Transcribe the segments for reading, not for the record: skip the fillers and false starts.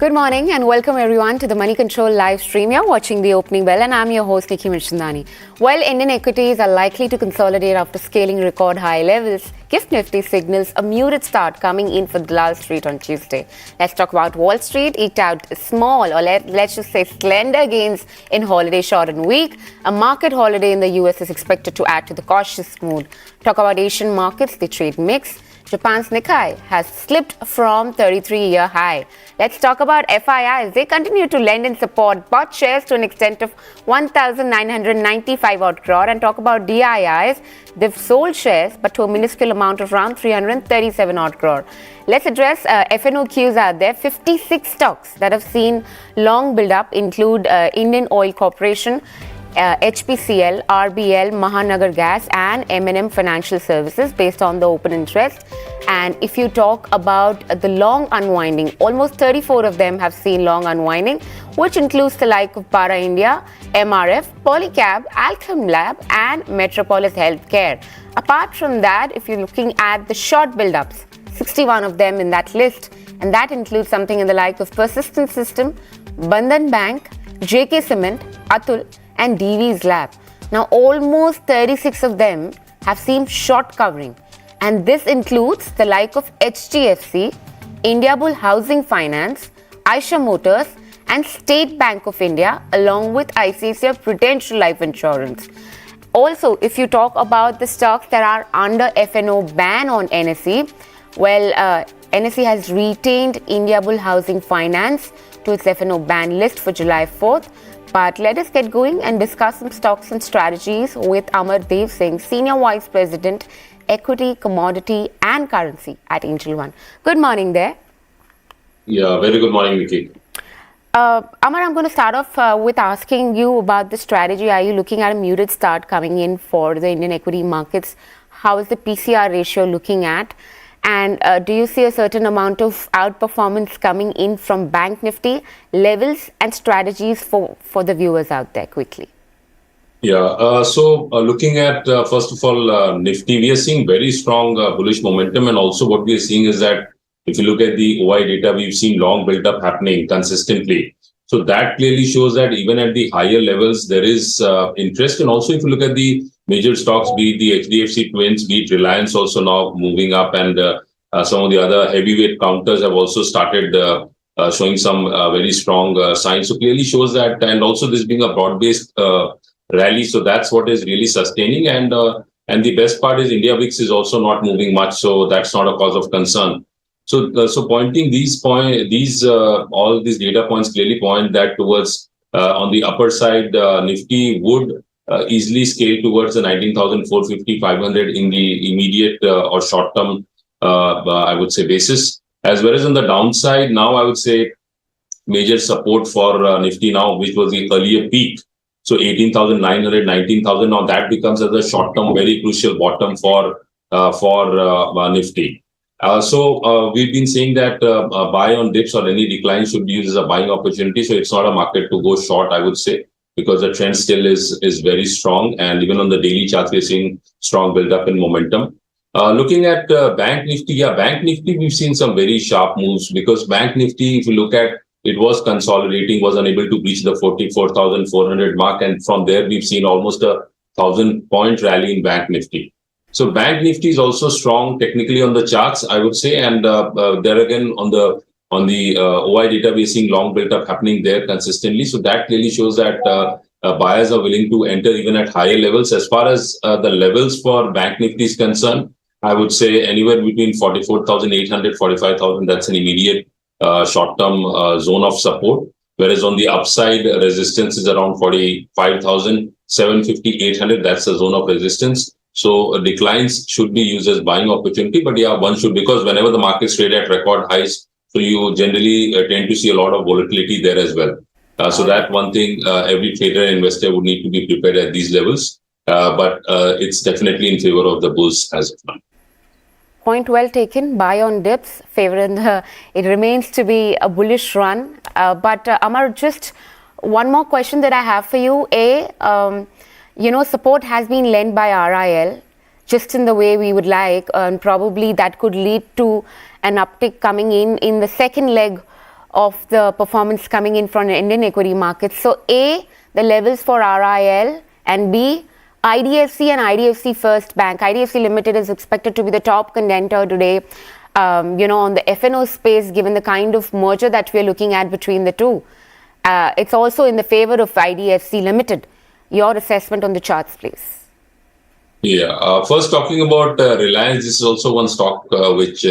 Good morning and welcome everyone to the Moneycontrol live stream. You're watching the opening bell and I'm your host Nickey Mirchandani. While Indian equities are likely to consolidate after scaling record high levels, GIFT Nifty signals a muted start coming in for Dalal Street on Tuesday. Let's talk about Wall Street. Eked out small or let's just say slender gains in holiday shortened week. A market holiday in the US is expected to add to the cautious mood. Talk about Asian markets, they trade mixed. Japan's Nikkei has slipped from 33-year high. Let's talk about FIIs. They continue to lend and support bought shares to an extent of 1,995 odd crore, and talk about DIIs. They've sold shares but to a minuscule amount of around 337 odd crore. Let's address FNOQs out there. 56 stocks that have seen long build-up include Indian Oil Corporation, HPCL, RBL, Mahanagar Gas and M&M Financial Services based on the open interest. And if you talk about the long unwinding, almost 34 of them have seen long unwinding, which includes the like of Para India, MRF, Polycab, Alchem Lab and Metropolis Healthcare. Apart from that, if you're looking at the short build-ups, 61 of them in that list, and that includes something in the like of Persistent System, Bandhan Bank, JK Cement, Atul and DV's Lab. Now, almost 36 of them have seen short covering, and this includes the like of HDFC, Indiabull Housing Finance, Eicher Motors, and State Bank of India, along with ICICI Prudential Life Insurance. Also, if you talk about the stocks that are under FNO ban on NSE, well, NSE has retained Indiabull Housing Finance to its FNO ban list for July 4th. But let us get going and discuss some stocks and strategies with Aamar Singh, Senior Vice President, Equity, Commodity and Currency at AngelOne. Good morning there. Yeah, very good morning, Nickey. Aamar, I'm going to start off with asking you about the strategy. Are you looking at a muted start coming in for the Indian equity markets? How is the PCR ratio looking at? And do you see a certain amount of outperformance coming in from Bank Nifty levels and strategies for the viewers out there quickly? Yeah, so looking at, first of all, Nifty, we are seeing very strong bullish momentum. And also what we are seeing is that if you look at the OI data, we've seen long build-up happening consistently. So that clearly shows that even at the higher levels, there is interest. And also if you look at the major stocks, be it the HDFC twins, be it Reliance also now moving up, and some of the other heavyweight counters have also started showing some very strong signs. So clearly shows that, and also this being a broad-based rally, so that's what is really sustaining. And the best part is India VIX is also not moving much, so that's not a cause of concern. So pointing all these data points clearly point that towards on the upper side, Nifty would easily scale towards the 19,450, 500 in the immediate or short term, I would say, basis. As well as on the downside, now I would say major support for Nifty now, which was the earlier peak. So 18,900, 19,000. Now that becomes as a short term, very crucial bottom for Nifty. So we've been saying that buy on dips or any decline should be used as a buying opportunity. So it's not a market to go short, I would say, because the trend still is very strong. And even on the daily charts, we're seeing strong build-up in momentum. Looking at Bank Nifty, Bank Nifty, we've seen some very sharp moves because Bank Nifty, if you look at, it was consolidating, was unable to reach the 44,400 mark. And from there, we've seen almost a 1,000-point rally in Bank Nifty. So Bank Nifty is also strong technically on the charts, I would say, and there again on the OI data, we're seeing long build-up happening there consistently. So that clearly shows that buyers are willing to enter even at higher levels. As far as the levels for Bank Nifty is concerned, I would say anywhere between 44,800, 45,000. That's an immediate short-term zone of support. Whereas on the upside, resistance is around 45,000, 750, 800. That's the zone of resistance. So declines should be used as buying opportunity, but yeah, one should, because whenever the markets trade at record highs, so you generally tend to see a lot of volatility there as well. So that one thing every trader and investor would need to be prepared at these levels, but it's definitely in favor of the bulls as of now. Point well taken. Buy on dips, favor in the, it remains to be a bullish run. But Aamar, just one more question that I have for you. Support has been lent by RIL just in the way we would like, and probably that could lead to an uptick coming in the second leg of the performance coming in from Indian equity markets. So A, the levels for RIL, and B, IDFC and IDFC First Bank. IDFC Limited is expected to be the top contender today, on the F&O space, given the kind of merger that we're looking at between the two. It's also in the favor of IDFC Limited. Your assessment on the charts, please. Yeah, first talking about Reliance, this is also one stock which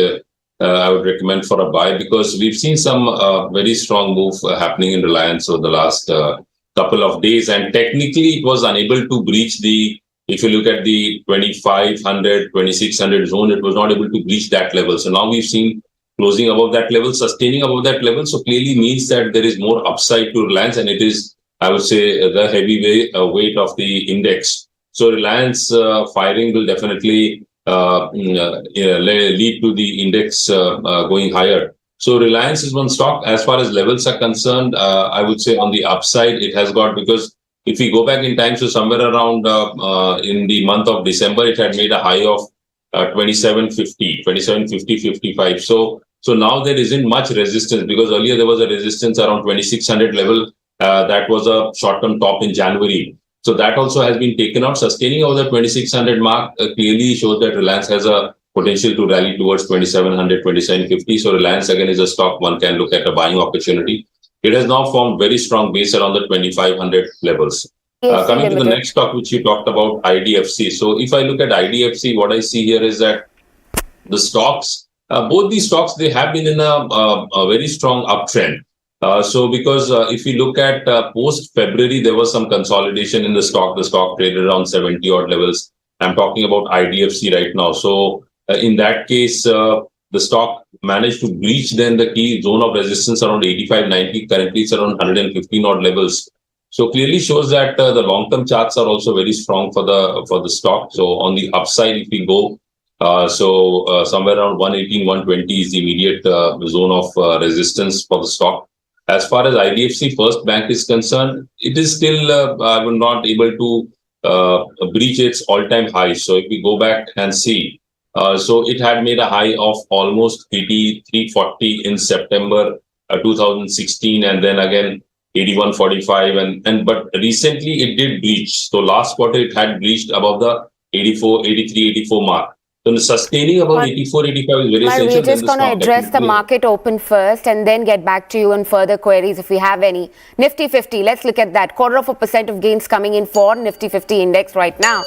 I would recommend for a buy, because we've seen some very strong move happening in Reliance over the last couple of days, and technically it was unable to breach if you look at the 2500, 2600 zone, it was not able to breach that level. So now we've seen closing above that level, sustaining above that level. So clearly means that there is more upside to Reliance, and it is, I would say, the heavy weight of the index. So Reliance firing will definitely lead to the index going higher. So Reliance is one stock. As far as levels are concerned, I would say on the upside, it has got, because if we go back in time, so somewhere around in the month of December, it had made a high of 2750, 55. So now there isn't much resistance, because earlier there was a resistance around 2600 level. That was a short-term top in January. So that also has been taken out. Sustaining over the 2600 mark clearly shows that Reliance has a potential to rally towards 2700, 2750. So Reliance again is a stock one can look at a buying opportunity. It has now formed very strong base around the 2500 levels. Coming to the next stock which you talked about, IDFC. So if I look at IDFC, what I see here is that the stocks, both these stocks, they have been in a very strong uptrend. Because if you look at post-February, there was some consolidation in the stock. The stock traded around 70 odd levels. I'm talking about IDFC right now. So in that case, the stock managed to breach then the key zone of resistance around 85-90. Currently, it's around 115 odd levels. So clearly shows that the long-term charts are also very strong for the stock. So on the upside, if we go, somewhere around 118, 120 is the immediate zone of resistance for the stock. As far as IDFC First Bank is concerned, it is still not able to breach its all-time high. So if we go back and see, so it had made a high of almost 83.40 in September 2016, and then again 81.45, but recently it did breach. So last quarter it had breached above the 84 mark. So sustaining above 84, 85 is very essential. We're just going to address the market open first and then get back to you on further queries if we have any. Nifty 50, let's look at that. 0.25% of gains coming in for Nifty 50 index right now.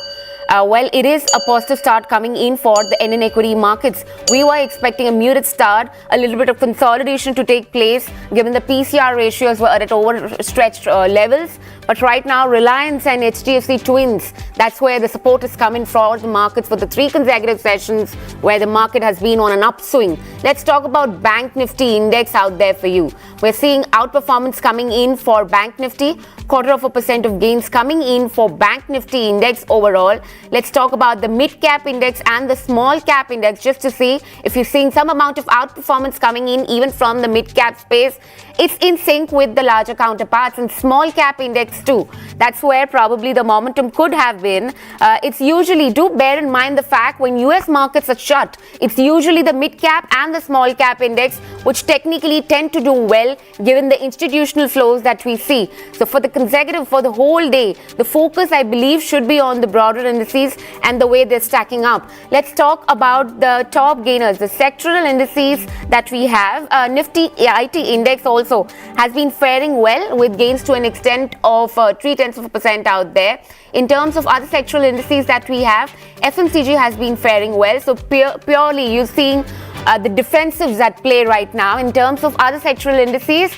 It is a positive start coming in for the Indian equity markets. We were expecting a muted start, a little bit of consolidation to take place, given the PCR ratios were at overstretched levels. But right now, Reliance and HDFC Twins, that's where the support is coming for the markets for the 3 consecutive sessions where the market has been on an upswing. Let's talk about Bank Nifty index out there for you. We're seeing outperformance coming in for Bank Nifty, 0.25% of gains coming in for Bank Nifty index overall. Let's talk about the mid cap index and the small cap index, just to see if you're seeing some amount of outperformance coming in even from the mid cap space. It's in sync with the larger counterparts, and small cap index too. That's where probably the momentum could have been. It's usually, do bear in mind the fact when US markets are shut, it's usually the mid cap and the small cap index which technically tend to do well given the institutional flows that we see. So for the whole day, the focus I believe should be on the broader indices and the way they're stacking up. Let's talk about the top gainers, the sectoral indices that we have. Nifty IT index also has been faring well with gains to an extent of 0.3% out there. In terms of other sectoral indices that we have, FMCG has been faring well. So purely you're seeing the defensives at play right now. In terms of other sectoral indices,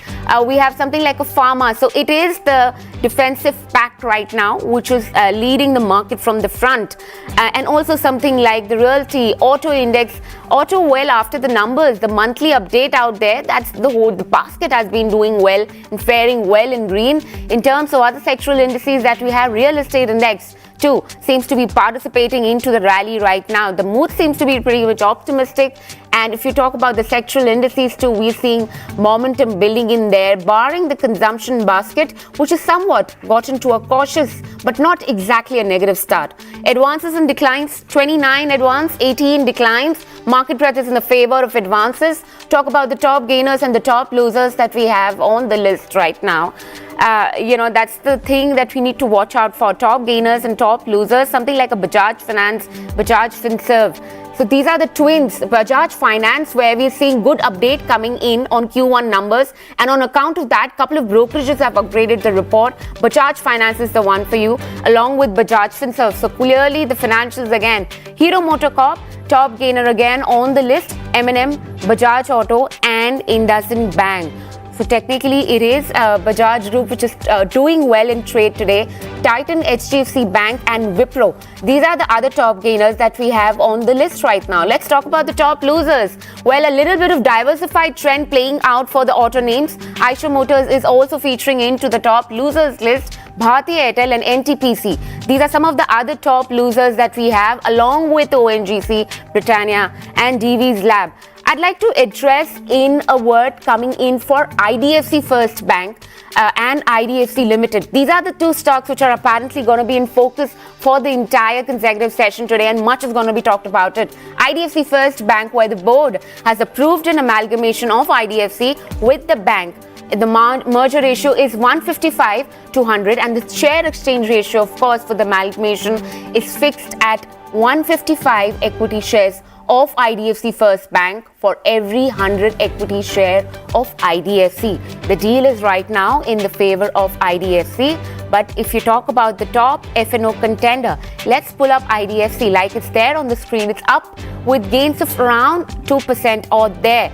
we have something like a pharma. So it is the defensive pack right now, which is leading the market from the front. And also something like the realty, auto index. Auto, well, after the numbers, the monthly update out there, that's the basket has been doing well and faring well in green. In terms of other sectoral indices that we have, real estate index too seems to be participating into the rally right now. The mood seems to be pretty much optimistic, And if you talk about the sectoral indices too, we're seeing momentum building in there, barring the consumption basket, which is somewhat gotten to a cautious but not exactly a negative start. Advances and declines, 29 advance, 18 declines. Market breadth is in the favor of advances. Talk about the top gainers and the top losers that we have on the list right now. That's the thing that we need to watch out for. Top gainers and top losers, something like a Bajaj Finance, Bajaj Finserv. So these are the twins. Bajaj Finance, where we're seeing good update coming in on Q1 numbers, and on account of that, couple of brokerages have upgraded the report. Bajaj Finance is the one for you, along with Bajaj Finserv. So clearly the financials again. Hero MotoCorp, top gainer again on the list. M&M, Bajaj Auto, and IndusInd Bank. So technically, it is Bajaj Group which is doing well in trade today. Titan, HDFC Bank, and Wipro. These are the other top gainers that we have on the list right now. Let's talk about the top losers. Well, a little bit of diversified trend playing out for the auto names. Eicher Motors is also featuring into the top losers list. Bharti Airtel and NTPC. These are some of the other top losers that we have, along with ONGC, Britannia, and DV's Lab. I'd like to address in a word coming in for IDFC First Bank and IDFC Limited. These are the two stocks which are apparently going to be in focus for the entire consecutive session today, and much is going to be talked about it. IDFC First Bank, where the board has approved an amalgamation of IDFC with the bank. The merger ratio is 155 to 100, and the share exchange ratio, of course, for the amalgamation is fixed at 155 equity shares of IDFC First Bank for every 100 equity share of IDFC. The deal is right now in the favor of IDFC. But if you talk about the top F&O contender, let's pull up IDFC like it's there on the screen. It's up with gains of around 2% or there.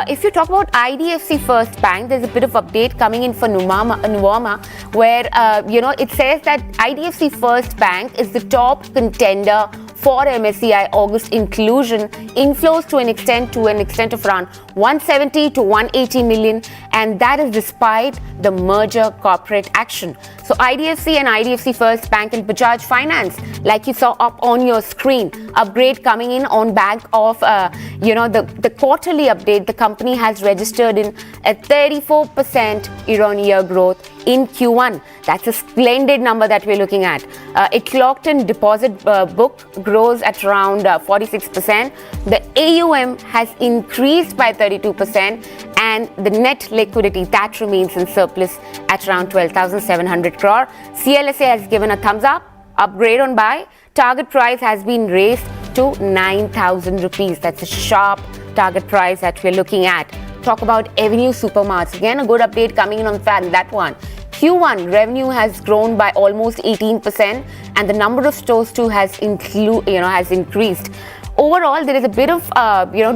If you talk about IDFC First Bank, there's a bit of update coming in for Nuvama, where it says that IDFC First Bank is the top contender for MSCI August inclusion. Inflows to an extent of around 170 to 180 million, and that is despite the merger corporate action. So IDFC and IDFC First Bank and Bajaj Finance, like you saw up on your screen, upgrade coming in on back of the quarterly update. The company has registered in a 34% year-on-year growth in Q1. That's a splendid number that we're looking at. It clocked in deposit book grows at around 46%. The AUM has increased by 32%, and the net liquidity that remains in surplus at around 12,700 crore. CLSA has given a thumbs up, upgrade on buy. Target price has been raised to 9,000 rupees. That's a sharp target price that we're looking at. Talk about Avenue Supermarts. Again, a good update coming in on that one. Q1 revenue has grown by almost 18%, and the number of stores too has increased. Overall, there is a bit of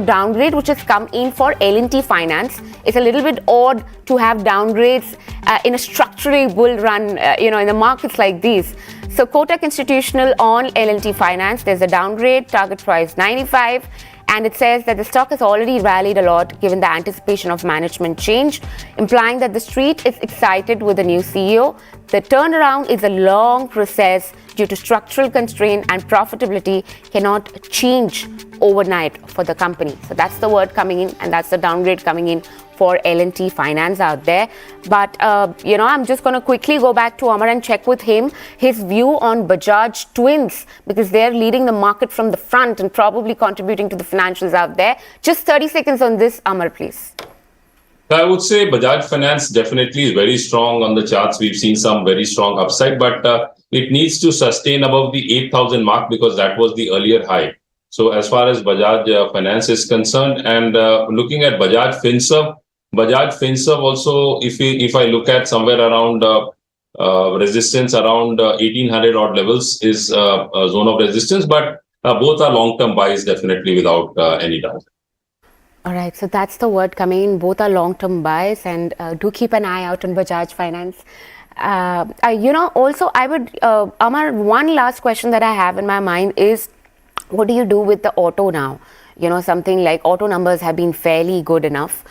downgrade which has come in for L&T Finance. It's a little bit odd to have downgrades in a structurally bull run, in the markets like these. So Kotak Institutional on L&T Finance, there's a downgrade, target price 95. And it says that the stock has already rallied a lot given the anticipation of management change, implying that the street is excited with the new CEO. The turnaround is a long process due to structural constraint, and profitability cannot change overnight for the company. So that's the word coming in, and that's the downgrade coming in for L&T Finance out there. But, I'm just going to quickly go back to Aamar and check with him his view on Bajaj Twins, because they're leading the market from the front and probably contributing to the financials out there. Just 30 seconds on this, Aamar, please. I would say Bajaj Finance definitely is very strong on the charts. We've seen some very strong upside, but it needs to sustain above the 8,000 mark, because that was the earlier high. So as far as Bajaj Finance is concerned, and looking at Bajaj Finserv also, if I look at somewhere around resistance around 1800 odd levels is a zone of resistance, but both are long-term buys definitely without any doubt. All right, so that's the word coming in. Both are long-term buys, and do keep an eye out on Bajaj Finance. Also, I would, Aamar, one last question that I have in my mind is, what do you do with the auto now? Something like auto numbers have been fairly good enough.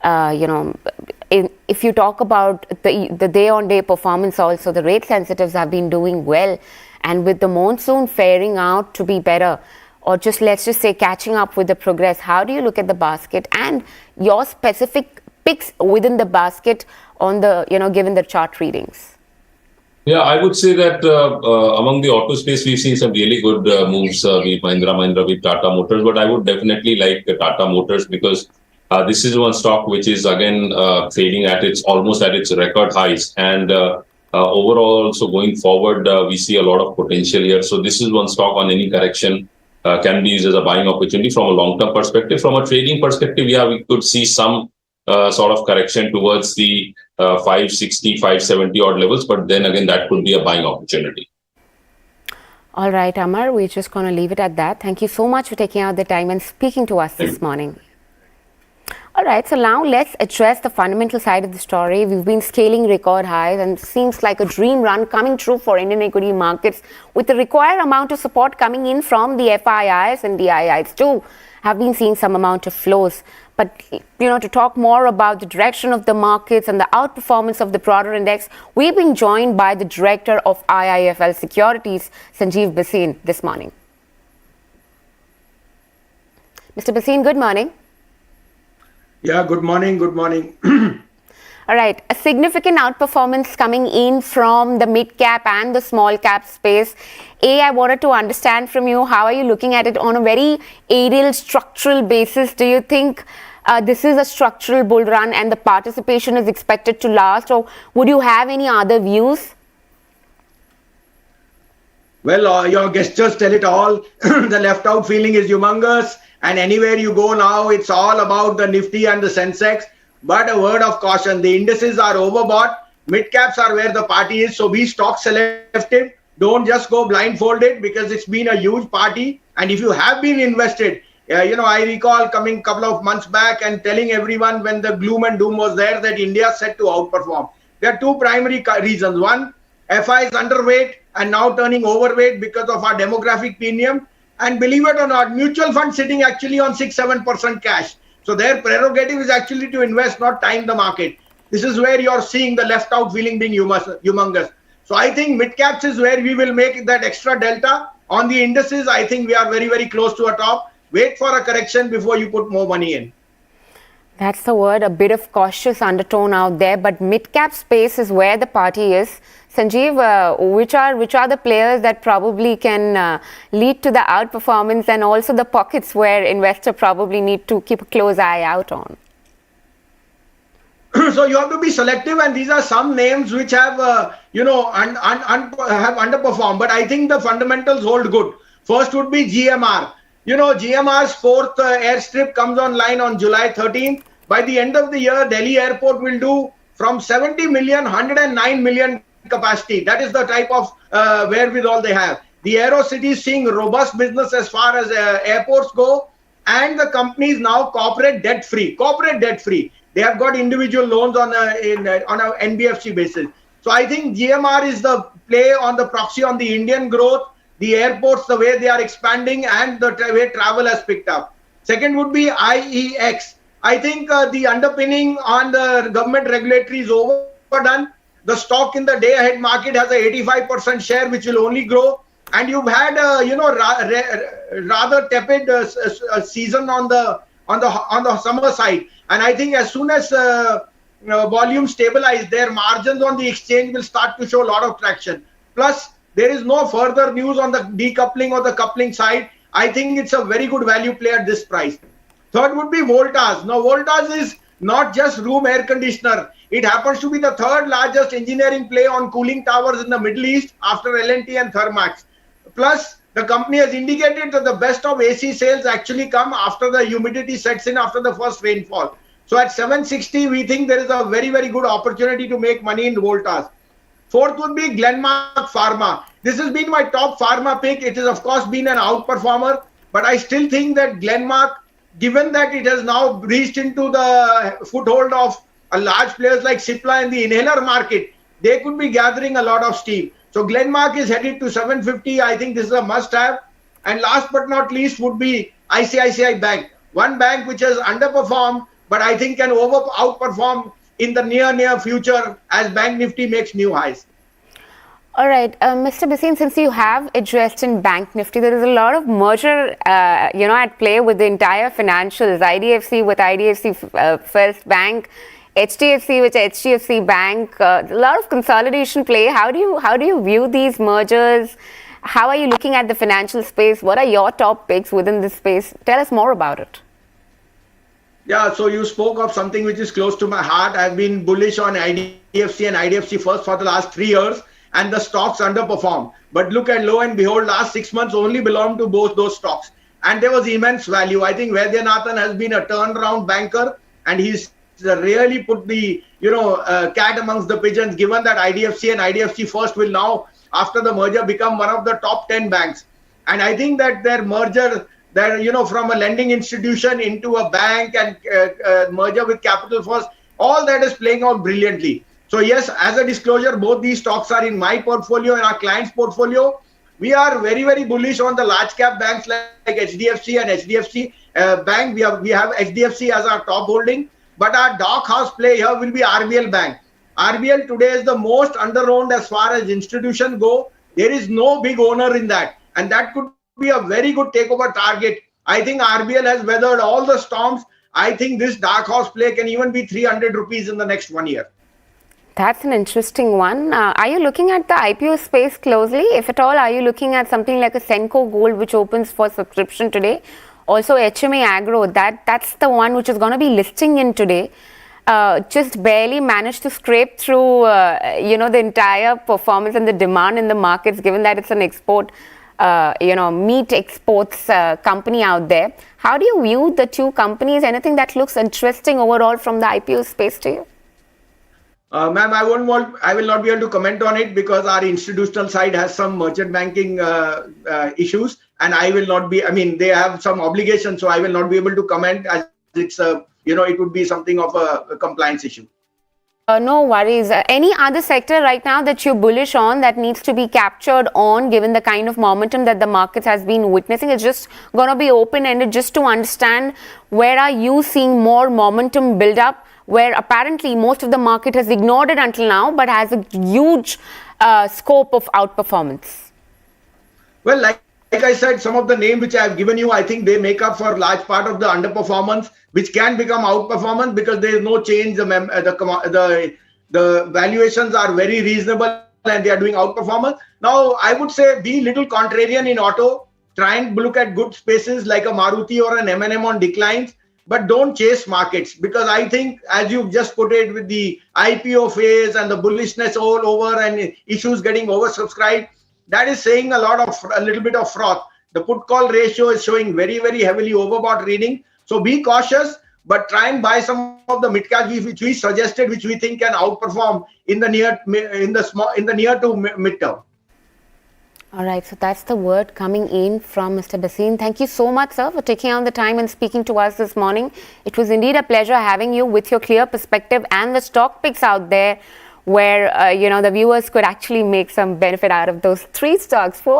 If you talk about the day-on-day performance also, the rate sensitives have been doing well. And with the monsoon faring out to be better, or just let's just say catching up with the progress? How do you look at the basket and your specific picks within the basket on the, given the chart readings? Yeah, I would say that among the auto space, we've seen some really good moves with Mahindra, with Tata Motors. But I would definitely like Tata Motors because this is one stock which is again trading at almost at its record highs. And overall, also going forward, we see a lot of potential here. So this is one stock on any correction can be used as a buying opportunity from a long-term perspective. From a trading perspective, yeah, we could see some sort of correction towards the 560, 570 odd levels, but then again, that could be a buying opportunity. All right, Aamar, we're just going to leave it at that. Thank you so much for taking out the time and speaking to us this morning. All right, so now let's address the fundamental side of the story. We've been scaling record highs and seems like a dream run coming true for Indian equity markets with the required amount of support coming in from the FIIs and DIIs too. Have been seeing some amount of flows. But, to talk more about the direction of the markets and the outperformance of the broader index, we've been joined by the director of IIFL Securities, Sanjiv Bhasin, this morning. Mr. Bhasin, good morning. Yeah, good morning. Good morning. All right, a significant outperformance coming in from the mid-cap and the small-cap space. I wanted to understand from you, how are you looking at it on a very aerial structural basis? Do you think this is a structural bull run and the participation is expected to last, or would you have any other views? Well, your gestures tell it all. The left out feeling is humongous, and anywhere you go now, it's all about the Nifty and the Sensex. But a word of caution, the indices are overbought, mid caps are where the party is, so be stock selective. Don't just go blindfolded because it's been a huge party. And if you have been invested, I recall coming couple of months back and telling everyone when the gloom and doom was there that India is set to outperform. There are two primary reasons. One, FI is underweight and now turning overweight because of our demographic premium. And believe it or not, mutual funds sitting actually on 6-7% cash. So their prerogative is actually to invest, not time the market. This is where you're seeing the left out feeling being humongous. So I think mid caps is where we will make that extra delta. On the indices, I think we are very, very close to a top. Wait for a correction before you put more money in. That's the word, a bit of cautious undertone out there, but mid-cap space is where the party is. Sanjiv, which are the players that probably can lead to the outperformance, and also the pockets where investor probably need to keep a close eye out on? So you have to be selective, and these are some names which have have underperformed, but I think the fundamentals hold good. First would be GMR. GMR's fourth airstrip comes online on July 13th. By the end of the year, Delhi airport will do from 70 million, 109 million capacity. That is the type of wherewithal they have. The Aero City is seeing robust business as far as airports go, and the company is now corporate debt free. They have got individual loans on a NBFC basis. So I think GMR is the play on the proxy on the Indian growth, the airports, the way they are expanding, and the way travel has picked up. Second would be IEX. I think the underpinning on the government regulatory is overdone. The stock in the day ahead market has a 85% share, which will only grow. And you've had rather tepid season on the summer side. And I think as soon as volume stabilize, their margins on the exchange will start to show a lot of traction. Plus, there is no further news on the decoupling or the coupling side. I think it's a very good value play at this price. Third would be Voltas. Now, Voltas is not just room air conditioner. It happens to be the third largest engineering play on cooling towers in the Middle East after L&T and Thermax. Plus, the company has indicated that the best of AC sales actually come after the humidity sets in after the first rainfall. So at 760, we think there is a very, very good opportunity to make money in Voltas. Fourth would be Glenmark Pharma. This has been my top pharma pick. It has, of course, been an outperformer. But I still think that Glenmark, given that it has now reached into the foothold of large players like Cipla in the inhaler market, they could be gathering a lot of steam. So Glenmark is headed to 750. I think this is a must-have. And last but not least would be ICICI Bank. One bank which has underperformed, but I think can outperform in the near future as Bank Nifty makes new highs. All right, Mr. Bhasin, since you have addressed in Bank Nifty, there is a lot of merger, at play with the entire financials. IDFC with IDFC First Bank, HDFC with HDFC Bank. A lot of consolidation play. How do you view these mergers? How are you looking at the financial space? What are your top picks within this space? Tell us more about it. Yeah, so you spoke of something which is close to my heart. I've been bullish on IDFC and IDFC First for the last 3 years, and the stocks underperformed. But look, and lo and behold, last 6 months only belonged to both those stocks. And there was immense value. I think Vaidyanathan has been a turnaround banker, and he's really put the cat amongst the pigeons, given that IDFC and IDFC First will now, after the merger, become one of the top 10 banks. And I think that their merger, from a lending institution into a bank and merger with Capital First, all that is playing out brilliantly. So yes, as a disclosure, both these stocks are in my portfolio and our clients' portfolio. We are very, very bullish on the large cap banks like HDFC and HDFC Bank. We have HDFC as our top holding, but our dark horse play here will be RBL Bank. RBL today is the most under-owned as far as institutions go. There is no big owner in that, and that could be a very good takeover target. I think RBL has weathered all the storms. I think this dark horse play can even be 300 rupees in the next 1 year. That's an interesting one. Are you looking at the IPO space closely? If at all, are you looking at something like a Senco Gold, which opens for subscription today? Also, HMA Agro, that's the one which is going to be listing in today. Just barely managed to scrape through, the entire performance and the demand in the markets, given that it's an export, meat exports company out there. How do you view the two companies? Anything that looks interesting overall from the IPO space to you? Ma'am, I will not be able to comment on it because our institutional side has some merchant banking issues, and I will not be. I mean, they have some obligations, so I will not be able to comment as it's it would be something of a compliance issue. No worries. Any other sector right now that you're bullish on that needs to be captured on, given the kind of momentum that the markets has been witnessing? It's just going to be open-ended just to understand where are you seeing more momentum build up, where apparently most of the market has ignored it until now, but has a huge scope of outperformance. Well, like I said, some of the names which I have given you, I think they make up for a large part of the underperformance, which can become outperformance because there is no change. The valuations are very reasonable and they are doing outperformance. Now, I would say be little contrarian in auto. Try and look at good spaces like a Maruti or an M&M on declines, but don't chase markets, because I think, as you just put it, with the IPO phase and the bullishness all over and issues getting oversubscribed, that is saying a little bit of froth. The put call ratio is showing very, very heavily overbought reading. So be cautious, but try and buy some of the mid cap which we suggested, which we think can outperform in the near to mid-term. All right, so that's the word coming in from Mr. Bhasin. Thank you so much, sir, for taking out the time and speaking to us this morning. It was indeed a pleasure having you with your clear perspective and the stock picks out there where, the viewers could actually make some benefit out of those 4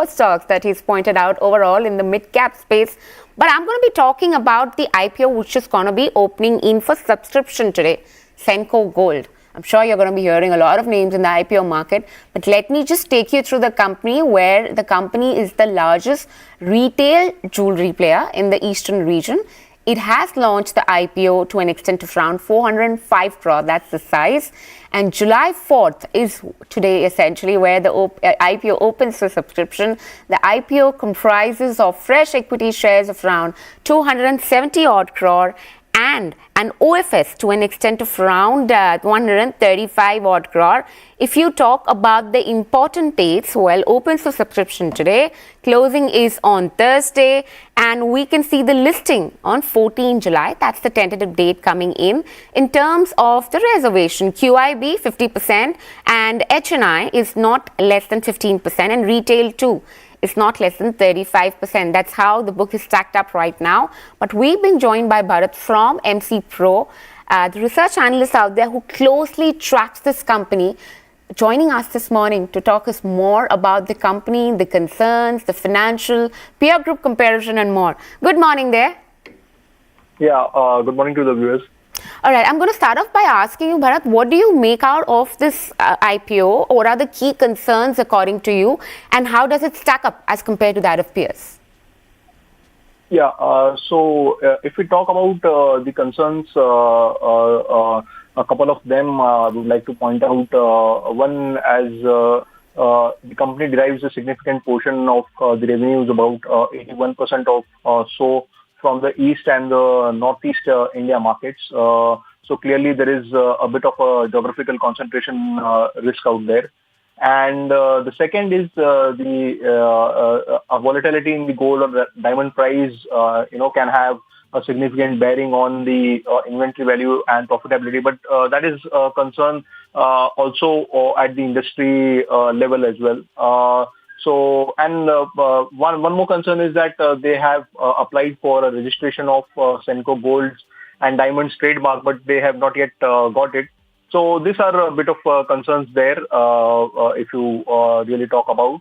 stocks that he's pointed out overall in the mid-cap space. But I'm going to be talking about the IPO, which is going to be opening in for subscription today, Senco Gold. I'm sure you're going to be hearing a lot of names in the IPO market, but let me just take you through the company, where the company is the largest retail jewelry player in the eastern region. It has launched the IPO to an extent of around 405 crore, that's the size. And July 4th is today essentially where the IPO opens for subscription. The IPO comprises of fresh equity shares of around 270 odd crore and an OFS to an extent of around 135 odd crore. If you talk about the important dates, well, opens for subscription today, closing is on Thursday, and we can see the listing on 14 July. That's the tentative date coming in. In terms of the reservation, QIB 50% and HNI is not less than 15%, and retail too is not less than 35%. That's how the book is stacked up right now. But we've been joined by Bharat from MC Pro, the research analyst out there who closely tracks this company, joining us this morning to talk us more about the company, the concerns, the financial, peer group comparison and more. Good morning there. Yeah, good morning to the viewers. All right, I'm going to start off by asking you, Bharat, what do you make out of this IPO? What are the key concerns according to you, and how does it stack up as compared to that of peers? Yeah, so if we talk about the concerns, a couple of them I would like to point out. One, as the company derives a significant portion of the revenues, about 81% of so from the East and the Northeast India markets. So clearly there is a bit of a geographical concentration risk out there. And the second is the volatility in the gold or the diamond price, can have a significant bearing on the inventory value and profitability. But that is a concern also at the industry level as well. One more concern is that they have applied for a registration of Senco Gold's and Diamonds trademark, but they have not yet got it. So these are a bit of concerns there if you really talk about.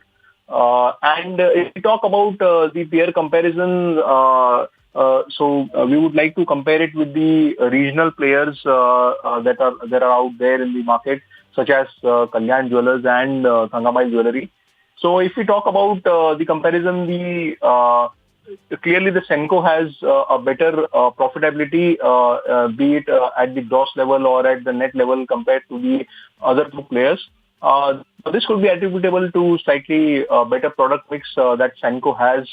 And if we talk about the peer comparison, we would like to compare it with the regional players that are out there in the market, such as Kalyan Jewellers and Thangamile Jewellery. So if we talk about the comparison, clearly the Senco has a better profitability, be it at the gross level or at the net level compared to the other two players. This could be attributable to slightly better product mix that Senco has.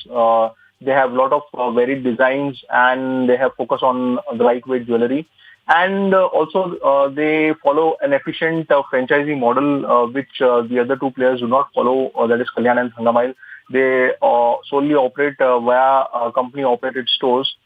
They have a lot of varied designs, and they have focus on the lightweight jewellery. And also they follow an efficient franchising model, which the other two players do not follow, that is Kalyan and Thangamile. They solely operate via company-operated stores.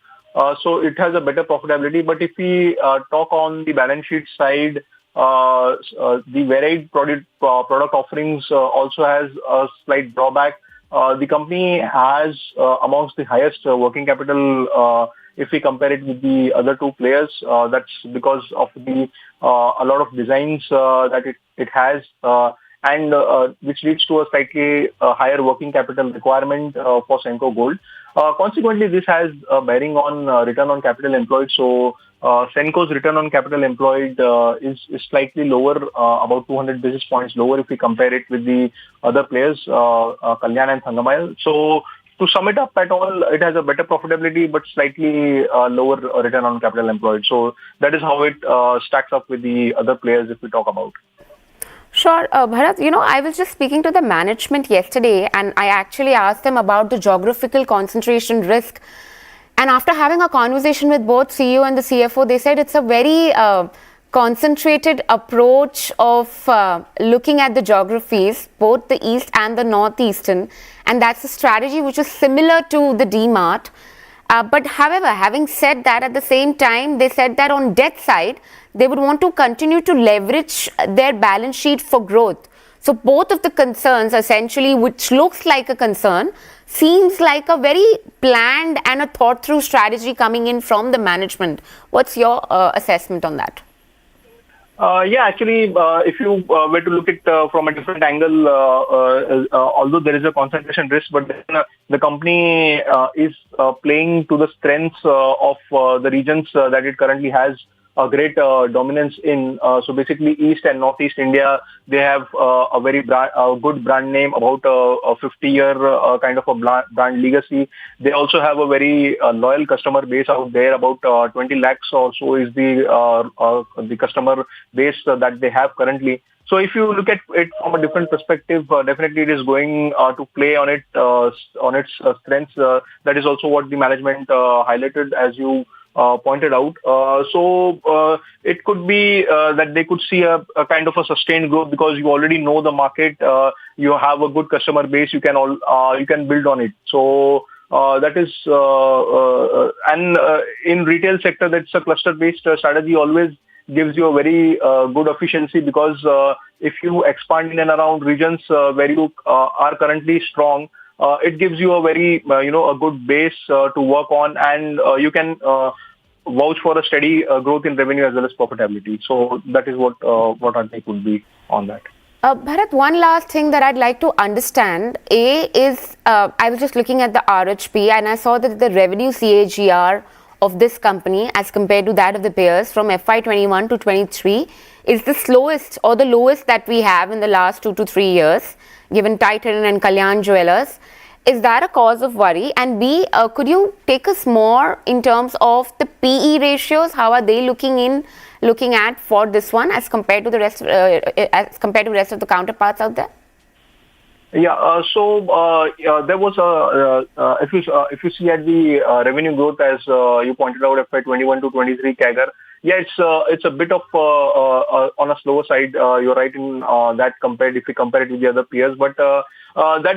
So it has a better profitability. But if we talk on the balance sheet side, the varied product offerings also has a slight drawback. The company has amongst the highest working capital if we compare it with the other two players. That's because of the a lot of designs that it has, and which leads to a slightly higher working capital requirement for Senco Gold. Consequently, this has a bearing on return on capital employed. So Senco's return on capital employed is slightly lower, about 200 basis points lower if we compare it with the other players, Kalyan and Thangamile. So to sum it up at all, it has a better profitability but slightly lower return on capital employed. So that is how it stacks up with the other players if we talk about. Sure. Bharat, I was just speaking to the management yesterday, and I actually asked them about the geographical concentration risk. And after having a conversation with both CEO and the CFO, they said it's a very concentrated approach of looking at the geographies, both the East and the Northeastern. And that's a strategy which is similar to the DMart. But however, having said that, at the same time, they said that on debt side, they would want to continue to leverage their balance sheet for growth. So both of the concerns, essentially, which looks like a concern, seems like a very planned and a thought through strategy coming in from the management. What's your assessment on that? Actually, if you were to look at from a different angle, although there is a concentration risk, but then, the company is playing to the strengths of the regions that it currently has a great dominance in. So basically, East and Northeast India, they have a very good brand name, about a 50-year kind of a brand legacy. They also have a very loyal customer base out there. About 20 lakhs or so is the customer base that they have currently. So if you look at it from a different perspective, definitely it is going to play on its strengths. That is also what the management highlighted, as you pointed out. So it could be that they could see a kind of a sustained growth because you already know the market. You have a good customer base. You can build on it. So that is and in retail sector, that's a cluster-based strategy. Always gives you a very good efficiency because if you expand in and around regions where you are currently strong, it gives you a very a good base to work on, and you can vouch for a steady growth in revenue as well as profitability. So that is what our take would be on that. Bharat, one last thing that I'd like to understand is I was just looking at the RHP and I saw that the revenue CAGR of this company as compared to that of the peers from FY21 to 23 is the slowest or the lowest that we have in the last 2 to 3 years, given Titan and Kalyan Jewellers. Is that a cause of worry? And B, could you take us more in terms of the PE ratios? How are they looking at for this one as compared to the rest of the counterparts out there? Yeah, there was if you see at the revenue growth as you pointed out, FY21 to 23 CAGR. Yeah, it's a bit of on a slower side. You're right in that if we compare it with the other peers, but that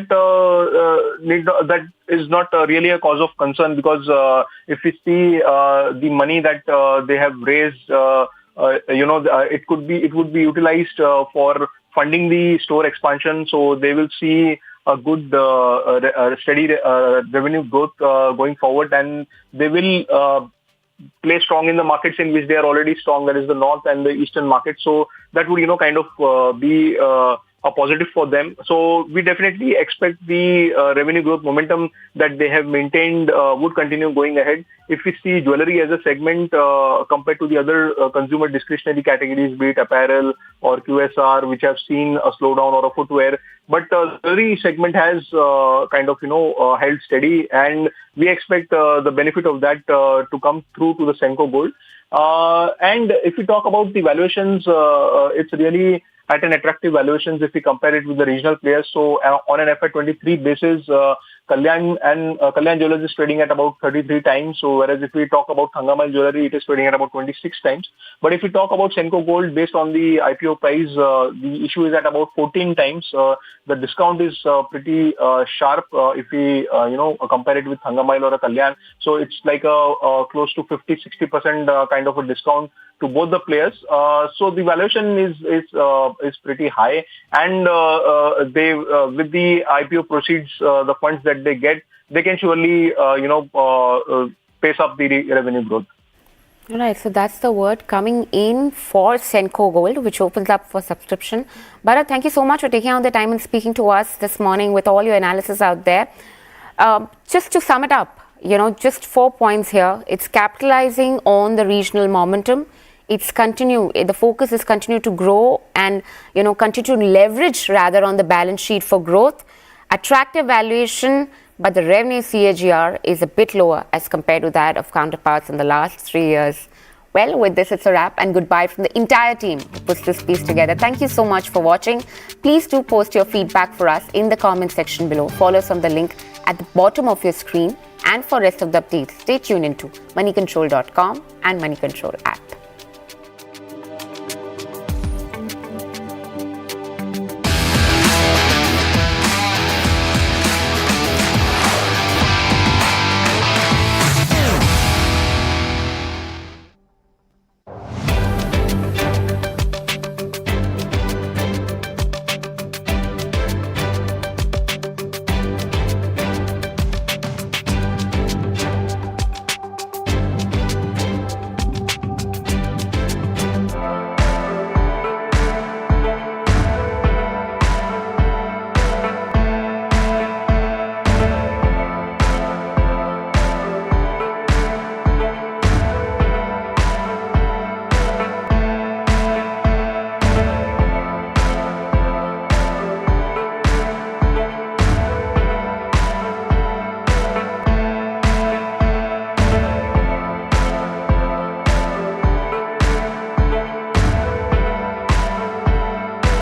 is not really a cause of concern, because if we see the money that they have raised, it would be utilized for funding the store expansion. So they will see a good steady revenue growth going forward, and they will play strong in the markets in which they are already strong, that is the north and the eastern market. So that would kind of be a positive for them. So we definitely expect the revenue growth momentum that they have maintained would continue going ahead. If we see jewelry as a segment compared to the other consumer discretionary categories, be it apparel or QSR, which have seen a slowdown, or a footwear, but jewelry segment has kind of held steady, and we expect the benefit of that to come through to the Senco Gold. And if we talk about the valuations, it's really at an attractive valuations if we compare it with the regional players. So on an FY23 basis, Kalyan Jewellers is trading at about 33 times. So whereas if we talk about Thangamal Jewelry, it is trading at about 26 times. But if we talk about Senco Gold, based on the IPO price, the issue is at about 14 times. The discount is pretty sharp if we compare it with Thangamal or a Kalyan. So it's like a close to 50-60% kind of a discount to both the players. So the valuation is pretty high, and they with the IPO proceeds, the funds that they get, they can surely pace up the revenue growth. All right, so that's the word coming in for Senco Gold, which opens up for subscription. Bharat, thank you so much for taking out the time and speaking to us this morning with all your analysis out there. Just to sum it up, just 4 points here. It's capitalizing on the regional momentum. The focus is continue to grow and, continue to leverage rather on the balance sheet for growth. Attractive valuation, but the revenue CAGR is a bit lower as compared to that of counterparts in the last 3 years. Well, with this, it's a wrap, and goodbye from the entire team who puts this piece together. Thank you so much for watching. Please do post your feedback for us in the comment section below. Follow us on the link at the bottom of your screen. And for rest of the updates, stay tuned into moneycontrol.com and Moneycontrol app.